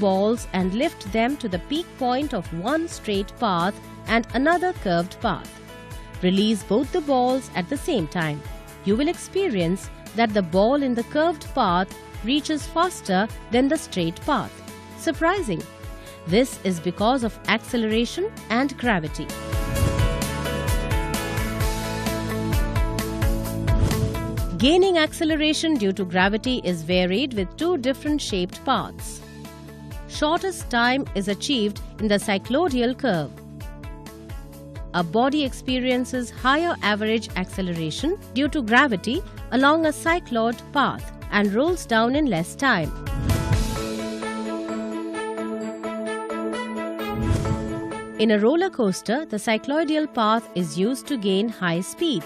balls and lift them to the peak point of one straight path and another curved path. Release both the balls at the same time. You will experience that the ball in the curved path reaches faster than the straight path. Surprising! This is because of acceleration and gravity. Gaining acceleration due to gravity is varied with two different shaped paths. Shortest time is achieved in the cycloidal curve. A body experiences higher average acceleration due to gravity along a cycloid path and rolls down in less time. In a roller coaster, the cycloidal path is used to gain high speed.